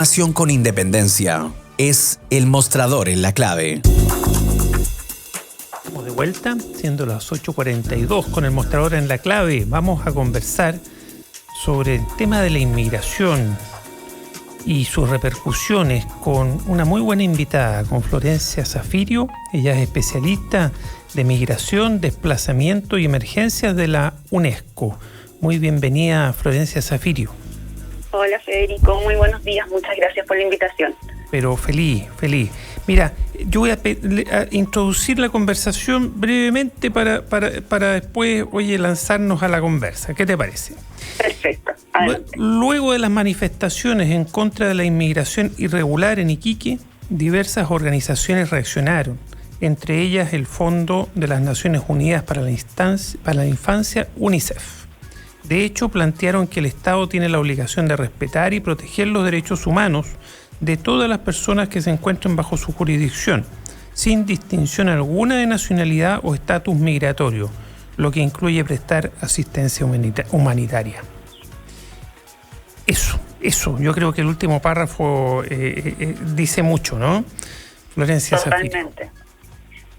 Información con independencia. Es el mostrador en la clave. Estamos de vuelta, siendo las 8:42 con el mostrador en la clave. Vamos a conversar sobre el tema de la inmigración y sus repercusiones con una muy buena invitada, con Florencia Zafirio. Ella es especialista de migración, desplazamiento y emergencias de la UNESCO. Muy bienvenida, Florencia Zafirio. Hola Federico, muy buenos días, muchas gracias por la invitación. Pero feliz. Mira, yo voy a introducir la conversación brevemente para después, lanzarnos a la conversa. ¿Qué te parece? Perfecto. Adelante. Luego de las manifestaciones en contra de la inmigración irregular en Iquique, diversas organizaciones reaccionaron, entre ellas el Fondo de las Naciones Unidas para la Infancia, UNICEF. De hecho, plantearon que el Estado tiene la obligación de respetar y proteger los derechos humanos de todas las personas que se encuentren bajo su jurisdicción, sin distinción alguna de nacionalidad o estatus migratorio, lo que incluye prestar asistencia humanitaria. Eso, yo creo que el último párrafo dice mucho, ¿no? Florencia Zafirio. Totalmente.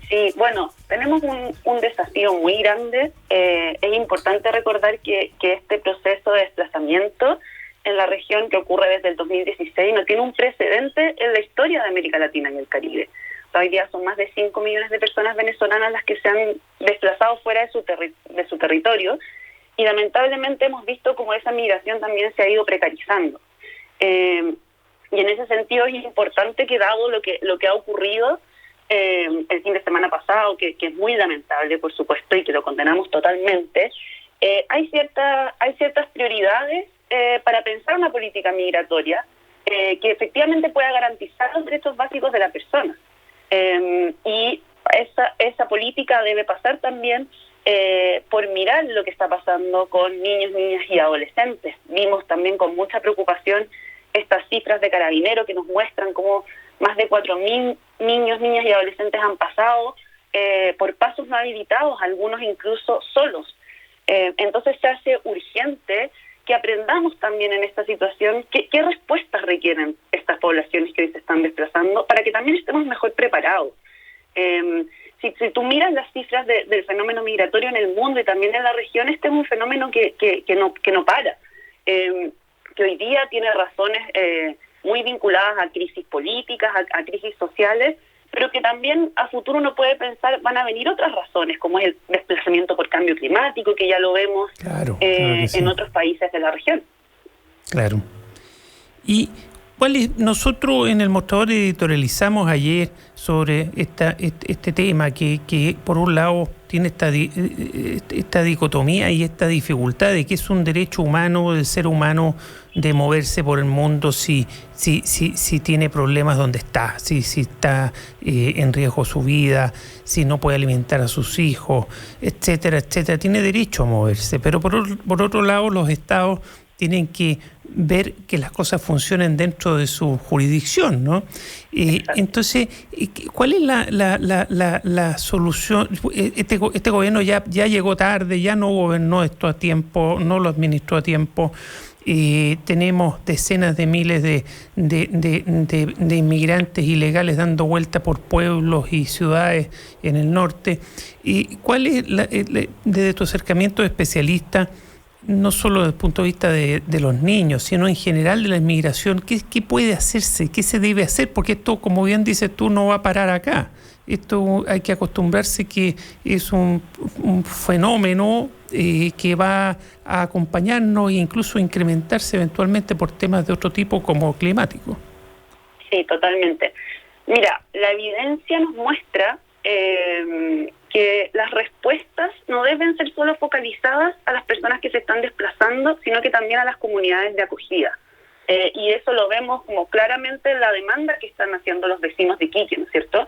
Sí, bueno, tenemos un desafío muy grande. Es importante recordar que este proceso de desplazamiento en la región, que ocurre desde el 2016, no tiene un precedente en la historia de América Latina y el Caribe. Hoy día son más de 5 millones de personas venezolanas las que se han desplazado fuera de su territorio, y lamentablemente hemos visto cómo esa migración también se ha ido precarizando. Y en ese sentido es importante que, dado lo que ha ocurrido el fin de semana pasado, que es muy lamentable, por supuesto, y que lo condenamos totalmente, hay ciertas prioridades para pensar una política migratoria que efectivamente pueda garantizar los derechos básicos de la persona. Y esa política debe pasar también por mirar lo que está pasando con niños, niñas y adolescentes. Vimos también con mucha preocupación estas cifras de Carabineros que nos muestran cómo más de 4.000 niños, niñas y adolescentes han pasado por pasos no habilitados, algunos incluso solos. Entonces se hace urgente que aprendamos también en esta situación qué respuestas requieren estas poblaciones que hoy se están desplazando para que también estemos mejor preparados. Si tú miras las cifras del fenómeno migratorio en el mundo y también en la región, este es un fenómeno que no para, que hoy día tiene razones muy vinculadas a crisis políticas, a crisis sociales, pero que también a futuro uno puede pensar van a venir otras razones, como es el desplazamiento por cambio climático, que ya lo vemos claro que sí, en otros países de la región. Claro. Y nosotros en el mostrador editorializamos ayer sobre este tema que por un lado tiene esta dicotomía y esta dificultad de que es un derecho humano del ser humano de moverse por el mundo si tiene problemas donde está, si está en riesgo su vida, si no puede alimentar a sus hijos, etcétera, tiene derecho a moverse. Pero por otro lado, los estados tienen que ver que las cosas funcionen dentro de su jurisdicción, ¿no? Entonces, ¿cuál es la solución? Este gobierno ya llegó tarde, ya no gobernó esto a tiempo, no lo administró a tiempo. Tenemos decenas de miles de inmigrantes ilegales dando vuelta por pueblos y ciudades en el norte. ¿Cuál es, desde tu acercamiento de especialista, no solo desde el punto de vista de los niños, sino en general de la inmigración, qué puede hacerse, qué se debe hacer? Porque esto, como bien dices tú, no va a parar acá. Esto hay que acostumbrarse que es un fenómeno que va a acompañarnos e incluso incrementarse eventualmente por temas de otro tipo como climático. Sí, totalmente. Mira, la evidencia nos muestra que las respuestas no deben ser solo focalizadas a las personas que se están desplazando, sino que también a las comunidades de acogida. Y eso lo vemos como claramente en la demanda que están haciendo los vecinos de Iquique, ¿no es cierto?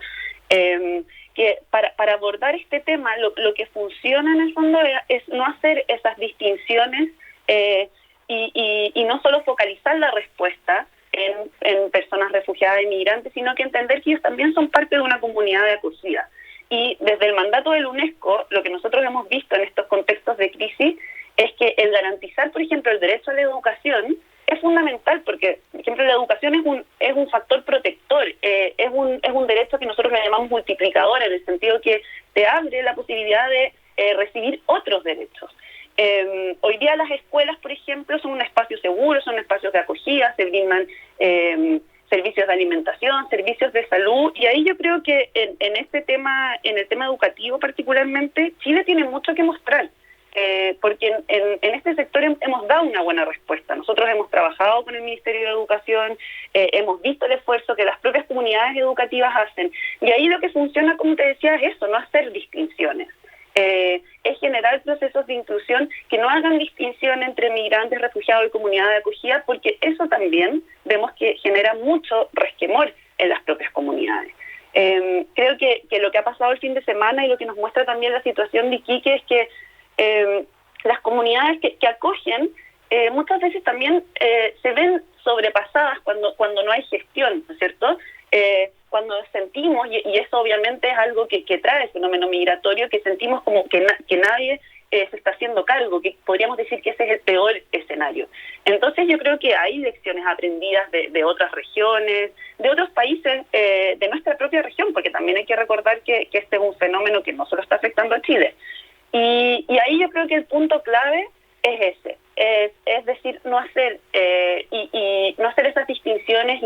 Que para abordar este tema, lo que funciona en el fondo es no hacer esas distinciones y no solo focalizar la respuesta en personas refugiadas e inmigrantes, sino que entender que ellos también son parte de una comunidad de acogida. Y desde el mandato del UNESCO, lo que nosotros hemos visto en estos contextos de crisis es que el garantizar, por ejemplo, el derecho a la educación es fundamental porque, por ejemplo, la educación es un factor protector, es un derecho que nosotros le llamamos multiplicador, en el sentido que te abre la posibilidad de recibir otros derechos. Hoy día las escuelas, por ejemplo, son un espacio seguro, son espacios de acogida, se brindan servicios de alimentación, servicios de salud, y ahí yo creo que en este tema, en el tema educativo particularmente, Chile tiene mucho que mostrar. Porque en este sector hemos dado una buena respuesta. Nosotros hemos trabajado con el Ministerio de Educación, hemos visto el esfuerzo que las propias comunidades educativas hacen, y ahí lo que funciona, como te decía, es eso, no hacer distinciones. Es generar procesos de inclusión que no hagan distinción entre migrantes, refugiados y comunidad de acogida, porque eso también vemos que genera mucho resquemor en las propias comunidades. Creo que lo que ha pasado el fin de semana y lo que nos muestra también la situación de Iquique es que las comunidades que acogen muchas veces también se ven sobrepasadas cuando no hay gestión, ¿no es cierto? Cuando sentimos, y eso obviamente es algo que trae el fenómeno migratorio, que sentimos como que nadie se está haciendo cargo, que podríamos decir que ese es el peor escenario. Entonces yo creo que hay lecciones aprendidas de otras regiones, de otros países, de nuestra propia región, porque también hay que recordar que este es un fenómeno que no solo está afectando a Chile. Y ahí yo creo que el punto clave es ese, es decir, no hacer y no hacer esas distinciones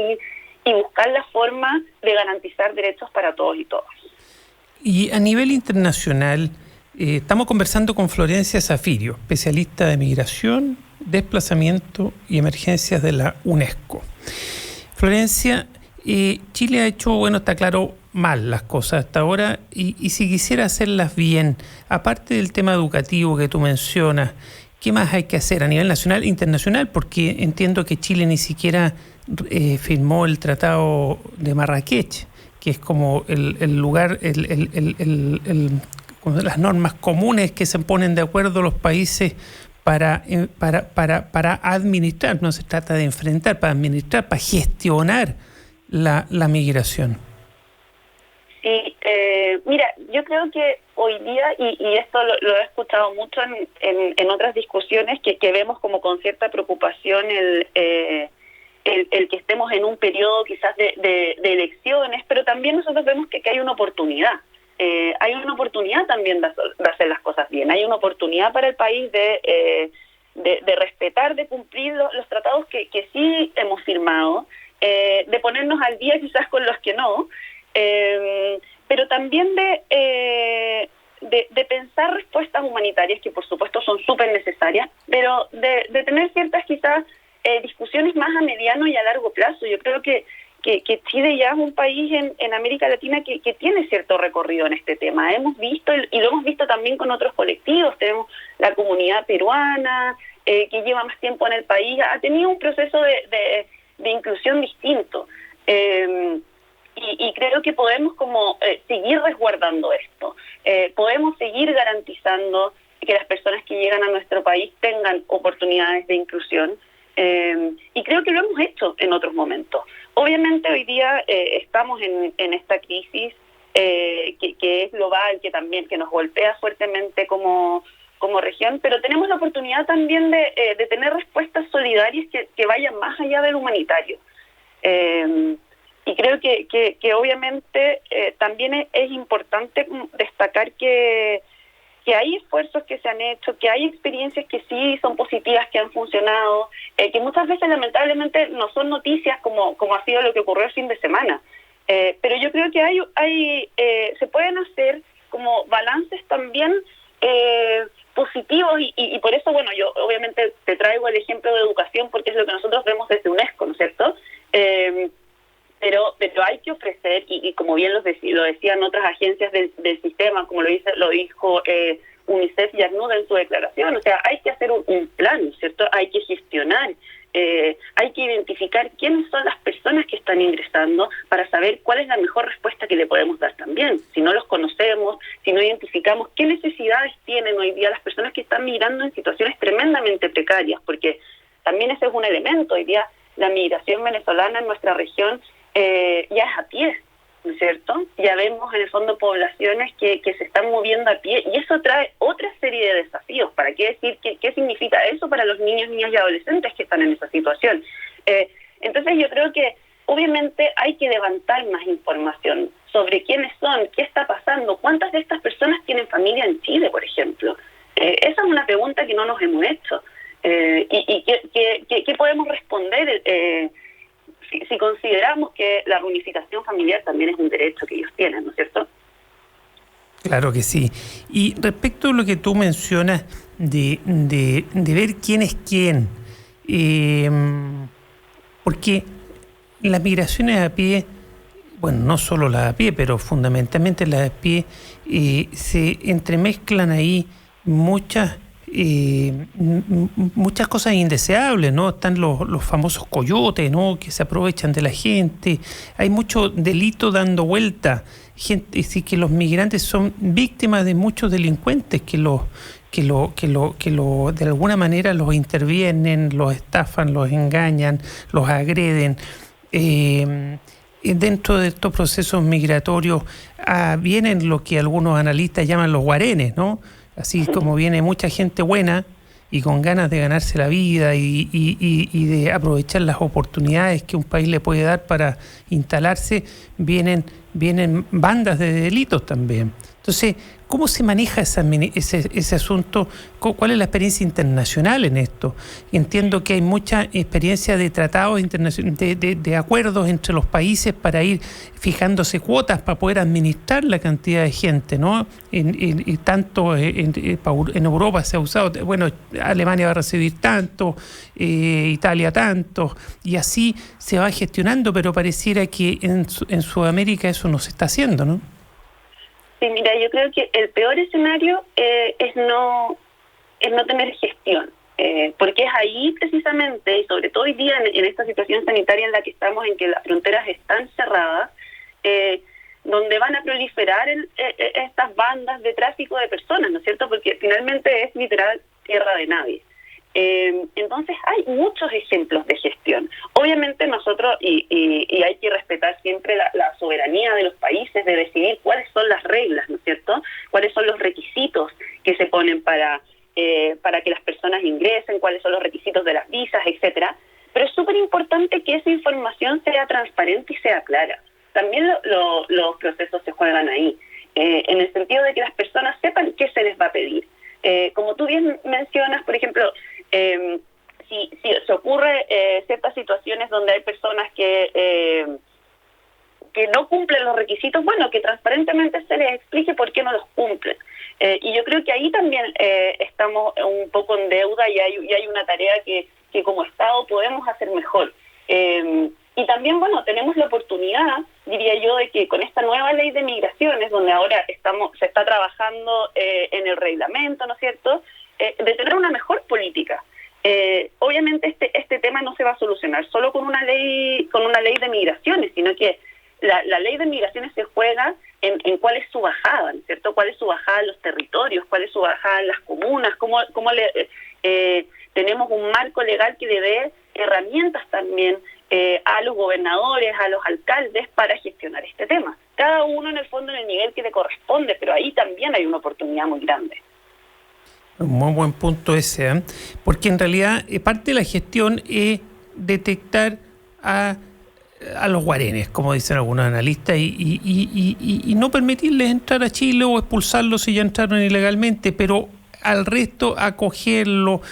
y buscar la forma de garantizar derechos para todos y todas. Y a nivel internacional, estamos conversando con Florencia Zafirio, especialista de migración, desplazamiento y emergencias de la UNESCO. Florencia, Chile ha hecho, bueno, está claro, mal las cosas hasta ahora, y si quisiera hacerlas bien, aparte del tema educativo que tú mencionas, ¿qué más hay que hacer a nivel nacional e internacional? Porque entiendo que Chile ni siquiera firmó el Tratado de Marrakech, que es como el lugar, las normas comunes que se ponen de acuerdo los países para administrar. No se trata de enfrentar, para administrar, para gestionar la migración. Sí, mira, yo creo que hoy día, y esto lo he escuchado mucho en otras discusiones, que vemos como con cierta preocupación el que estemos en un periodo quizás de elecciones, pero también nosotros vemos que hay una oportunidad. Hay una oportunidad también de hacer las cosas bien. Hay una oportunidad para el país de respetar, de cumplir los tratados que sí hemos firmado, de ponernos al día quizás con los que no, pero también de pensar respuestas humanitarias que por supuesto son súper necesarias, pero de tener ciertas quizás discusiones más a mediano y a largo plazo. Yo creo que Chile ya es un país en América Latina que tiene cierto recorrido en este tema. Hemos visto, y lo hemos visto también con otros colectivos, tenemos la comunidad peruana, que lleva más tiempo en el país, ha tenido un proceso de inclusión distinto. Y creo que podemos como seguir resguardando esto. Podemos seguir garantizando que las personas que llegan a nuestro país tengan oportunidades de inclusión. Y creo que lo hemos hecho en otros momentos. Obviamente hoy día estamos en esta crisis que es global, que nos golpea fuertemente como región, pero tenemos la oportunidad también de tener respuestas solidarias que vayan más allá del humanitario. Y creo que obviamente también es importante destacar que hay esfuerzos que se han hecho, que hay experiencias que sí son positivas, que han funcionado, que muchas veces lamentablemente no son noticias como ha sido lo que ocurrió el fin de semana. Pero yo creo que se pueden hacer como balances también positivos y por eso, bueno, yo obviamente te traigo el ejemplo de educación porque es lo que nosotros vemos desde UNESCO, ¿no es cierto? Pero hay que ofrecer, y como bien lo decían otras agencias del sistema, como lo dijo UNICEF y ACNUD en su declaración, o sea, hay que hacer un plan, ¿cierto? Hay que gestionar, hay que identificar quiénes son las personas que están ingresando para saber cuál es la mejor respuesta que le podemos dar también. Si no los conocemos, si no identificamos qué necesidades tienen hoy día las personas que están migrando en situaciones tremendamente precarias, porque también ese es un elemento. Hoy día la migración venezolana en nuestra región ya es a pie, ¿no es cierto? Ya vemos en el fondo poblaciones que se están moviendo a pie y eso trae otra serie de desafíos. ¿Para qué decir qué significa eso para los niños, niñas y adolescentes que están en esa situación? Entonces yo creo que obviamente hay que levantar más información sobre quiénes son, qué está pasando, cuántas de estas personas tienen familia en Chile, por ejemplo. Esa es una pregunta que no nos hemos hecho. ¿Y qué podemos responder si consideramos que la reunificación familiar también es un derecho que ellos tienen, ¿no es cierto? Claro que sí. Y respecto a lo que tú mencionas de ver quién es quién, porque las migraciones a pie, bueno, no solo las a pie, pero fundamentalmente las a pie, se entremezclan ahí muchas cosas indeseables, ¿no? Están los famosos coyotes, ¿no? Que se aprovechan de la gente. Hay mucho delito dando vuelta. Gente, sí, que los migrantes son víctimas de muchos delincuentes que de alguna manera los intervienen, los estafan, los engañan, los agreden. Dentro de estos procesos migratorios vienen lo que algunos analistas llaman los guarenes, ¿no? Así como viene mucha gente buena y con ganas de ganarse la vida y de aprovechar las oportunidades que un país le puede dar para instalarse, vienen bandas de delitos también. Entonces, ¿cómo se maneja ese asunto? ¿Cuál es la experiencia internacional en esto? Entiendo que hay mucha experiencia de tratados internacionales, de acuerdos entre los países para ir fijándose cuotas para poder administrar la cantidad de gente, ¿no? Tanto en Europa se ha usado, bueno, Alemania va a recibir tanto, Italia tanto, y así se va gestionando, pero pareciera que en Sudamérica eso no se está haciendo, ¿no? Sí, mira, yo creo que el peor escenario es no tener gestión, porque es ahí precisamente, y sobre todo hoy día en esta situación sanitaria en la que estamos, en que las fronteras están cerradas, donde van a proliferar estas bandas de tráfico de personas, ¿no es cierto? Porque finalmente es literal tierra de nadie. Entonces hay muchos ejemplos de gestión. Obviamente nosotros, y hay que respetar siempre la soberanía de los países de decidir cuáles son las reglas, ¿no es cierto? Cuáles son los requisitos que se ponen para que las personas ingresen, cuáles son los requisitos de las visas, etcétera. Pero es súper importante que esa información sea transparente y sea clara. También los procesos se juegan ahí, en el sentido de que las personas sepan qué se les va a pedir. Como tú bien mencionas, por ejemplo, si se ocurre ciertas situaciones donde hay personas que no cumplen los requisitos, bueno, que transparentemente se les explique por qué no los cumplen. Y yo creo que ahí también estamos un poco en deuda y hay una tarea que como Estado podemos hacer mejor. Y también, bueno, tenemos la oportunidad, diría yo, de que con esta nueva ley de migraciones, donde ahora se está trabajando en el reglamento, ¿no es cierto?, de tener una mejor política. Obviamente este tema no se va a solucionar solo con una ley de migraciones, sino que la ley de migraciones se juega en cuál es su bajada, ¿no es cierto? Cuál es su bajada en los territorios, cuál es su bajada en las comunas, cómo tenemos un marco legal que le dé herramientas también a los gobernadores, a los alcaldes para gestionar este tema. Cada uno en el fondo en el nivel que le corresponde, pero ahí también hay una oportunidad muy grande. Un muy buen punto ese, porque en realidad parte de la gestión es detectar a los guarenes, como dicen algunos analistas, y no permitirles entrar a Chile o expulsarlos si ya entraron ilegalmente, pero al resto acogerlo.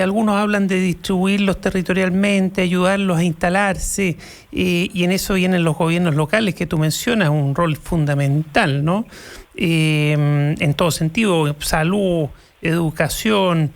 Algunos hablan de distribuirlos territorialmente, ayudarlos a instalarse, y en eso vienen los gobiernos locales que tú mencionas, un rol fundamental, ¿no? En todo sentido, salud, educación,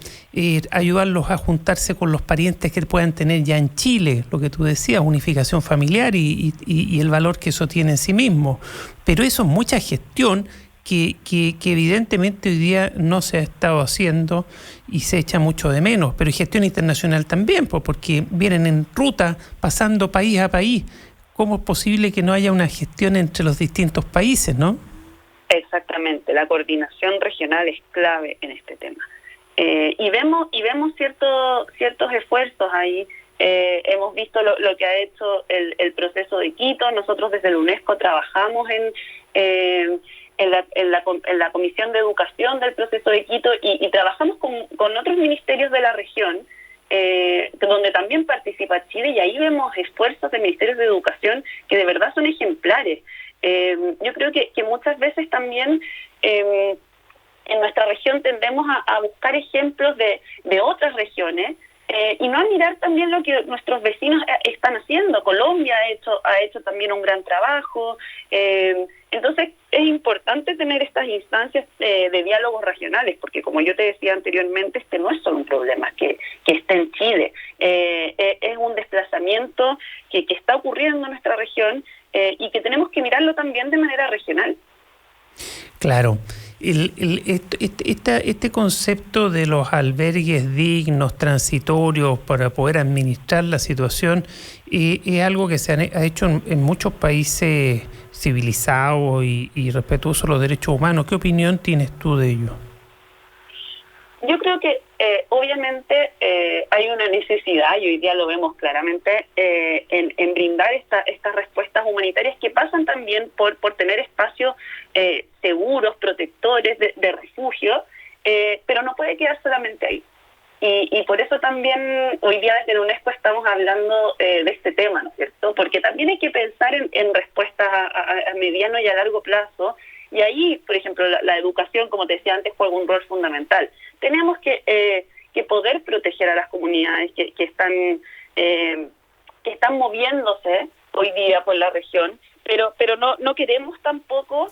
ayudarlos a juntarse con los parientes que puedan tener ya en Chile, lo que tú decías, unificación familiar y el valor que eso tiene en sí mismo. Pero eso es mucha gestión que evidentemente hoy día no se ha estado haciendo y se echa mucho de menos, pero gestión internacional también, porque vienen en ruta, pasando país a país. ¿Cómo es posible que no haya una gestión entre los distintos países, no? Exactamente, la coordinación regional es clave en este tema. Y vemos ciertos esfuerzos ahí hemos visto lo que ha hecho el proceso de Quito. Nosotros desde la UNESCO trabajamos en la Comisión de Educación del proceso de Quito y trabajamos con otros ministerios de la región, donde también participa Chile, y ahí vemos esfuerzos de ministerios de educación que de verdad son ejemplares. Yo creo que muchas veces también en nuestra región tendemos a buscar ejemplos de otras regiones y no a mirar también lo que nuestros vecinos están haciendo. Colombia ha hecho también un gran trabajo. Entonces es importante tener estas instancias de diálogos regionales, porque como yo te decía anteriormente, este no es solo un problema que está en Chile, es un desplazamiento que está ocurriendo en nuestra región y que tenemos que mirarlo también de manera regional. Claro. Este concepto de los albergues dignos, transitorios, para poder administrar la situación, es algo que se ha hecho en muchos países civilizados y respetuosos de los derechos humanos. ¿Qué opinión tienes tú de ello? Yo creo que obviamente hay una necesidad, y hoy día lo vemos claramente, en brindar estas respuestas humanitarias que pasan también por tener espacios seguros, protectores de refugio, pero no puede quedar solamente ahí. Y por eso también hoy día desde la UNESCO estamos hablando de este tema, ¿no es cierto? Porque también hay que pensar en respuestas a mediano y a largo plazo. Y ahí, por ejemplo, la educación, como te decía antes, juega un rol fundamental. Tenemos que poder proteger a las comunidades que están moviéndose hoy día por la región, pero no queremos tampoco,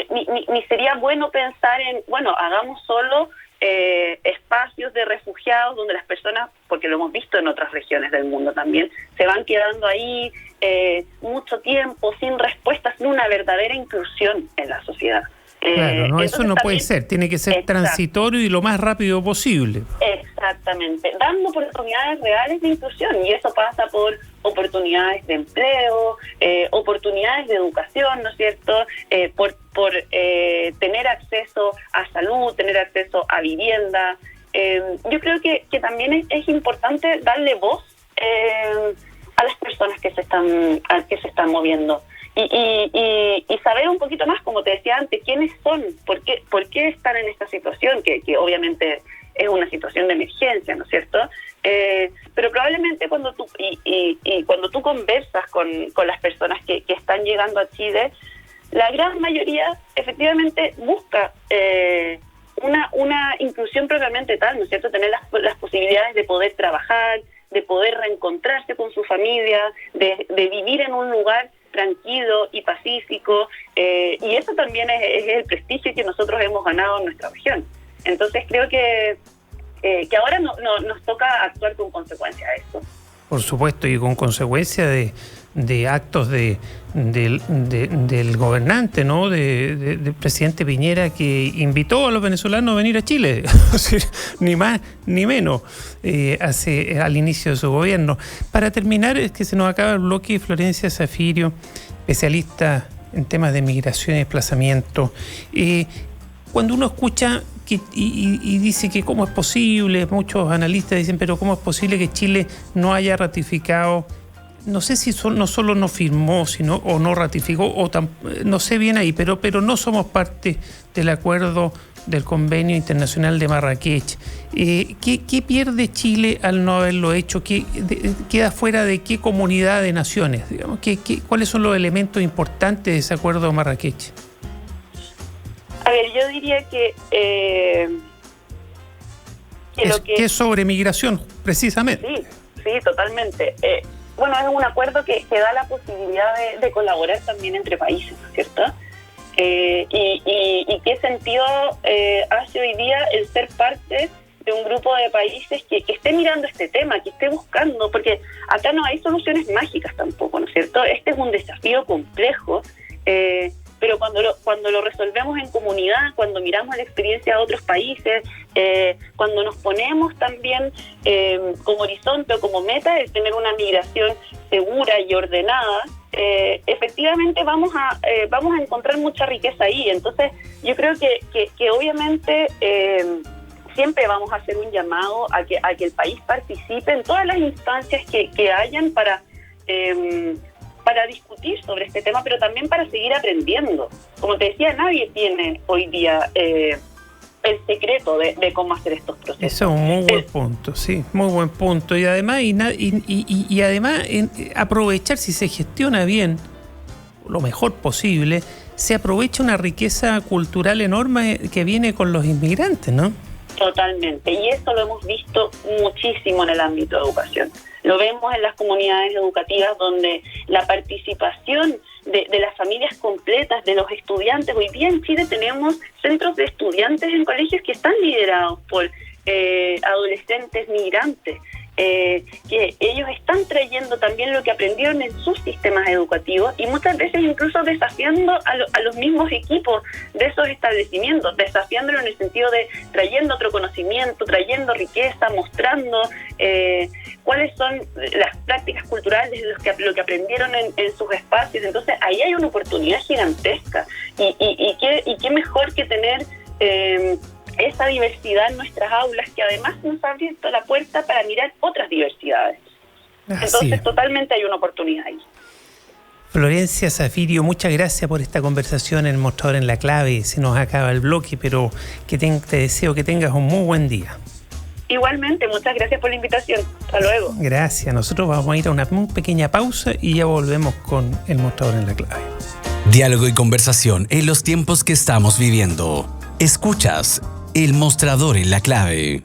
ni sería bueno pensar en, bueno, hagamos solo espacios de refugiados donde las personas, porque lo hemos visto en otras regiones del mundo también, se van quedando ahí mucho tiempo sin respuestas, sin una verdadera inclusión en la sociedad. Claro, no, eso no puede ser, tiene que ser transitorio y lo más rápido posible. Exactamente, dando oportunidades reales de inclusión, y eso pasa por oportunidades de empleo, oportunidades de educación, ¿no es cierto? Por tener acceso a salud, tener acceso a vivienda. Yo creo que también es importante darle voz a las personas que se están moviendo. Y saber un poquito más, como te decía antes, quiénes son, por qué están en esta situación, que obviamente es una situación de emergencia, ¿no es cierto? Pero probablemente cuando tú conversas con las personas que están llegando a Chile, la gran mayoría efectivamente busca una inclusión propiamente tal, ¿no es cierto? Tener las posibilidades de poder trabajar, de poder reencontrarse con su familia, de vivir en un lugar tranquilo y pacífico, y eso también es el prestigio que nosotros hemos ganado en nuestra región. Entonces creo que ahora nos toca actuar con consecuencia de esto. Por supuesto, y con consecuencia de actos del gobernante, ¿no? Del presidente Piñera, que invitó a los venezolanos a venir a Chile, ni más ni menos, al inicio de su gobierno. Para terminar, es que se nos acaba el bloque. Florencia Zafirio, especialista en temas de migración y desplazamiento. Cuando uno escucha y dice que cómo es posible, muchos analistas dicen, pero cómo es posible que Chile no haya ratificado, no sé si no solo no firmó, sino o no ratificó, no sé bien ahí, pero no somos parte del acuerdo del Convenio Internacional de Marrakech. ¿Qué pierde Chile al no haberlo hecho? ¿Queda fuera de qué comunidad de naciones? Digamos, ¿cuáles son los elementos importantes de ese acuerdo de Marrakech? A ver, yo diría que es sobre migración, precisamente. Sí, totalmente. Bueno, es un acuerdo que da la posibilidad de colaborar también entre países, ¿no es cierto? Y qué sentido hace hoy día el ser parte de un grupo de países que esté mirando este tema, que esté buscando, porque acá no hay soluciones mágicas tampoco, ¿no es cierto? Este es un desafío complejo, pero cuando lo resolvemos en comunidad, cuando miramos la experiencia de otros países, cuando nos ponemos también como horizonte o como meta el tener una migración segura y ordenada, efectivamente vamos a encontrar mucha riqueza ahí. Entonces yo creo que obviamente siempre vamos a hacer un llamado a que el país participe en todas las instancias que hayan para discutir sobre este tema, pero también para seguir aprendiendo. Como te decía, nadie tiene hoy día el secreto de cómo hacer estos procesos. Eso es un muy buen punto, sí, muy buen punto. Y además, aprovechar, si se gestiona bien, lo mejor posible, se aprovecha una riqueza cultural enorme que viene con los inmigrantes, ¿no? Totalmente, y eso lo hemos visto muchísimo en el ámbito de educación. Lo vemos en las comunidades educativas donde la participación de las familias completas, de los estudiantes. Hoy día en Chile tenemos centros de estudiantes en colegios que están liderados por adolescentes migrantes, que ellos están trayendo también lo que aprendieron en sus sistemas educativos y muchas veces incluso desafiando a los mismos equipos de esos establecimientos, desafiándolo en el sentido de trayendo otro conocimiento, trayendo riqueza, mostrando cuáles son las prácticas culturales, lo que aprendieron en sus espacios. Entonces ahí hay una oportunidad gigantesca y qué mejor que tener esa diversidad en nuestras aulas, que además nos ha abierto la puerta para mirar otras diversidades. Entonces, totalmente hay una oportunidad ahí. Florencia Zafirio, muchas gracias por esta conversación en el Mostrador en la Clave. Se nos acaba el bloque, pero te deseo que tengas un muy buen día. Igualmente, muchas gracias por la invitación. Hasta luego. Gracias. Nosotros vamos a ir a una muy pequeña pausa y ya volvemos con el Mostrador en la Clave. Diálogo y conversación en los tiempos que estamos viviendo. Escuchas El Mostrador en la Clave.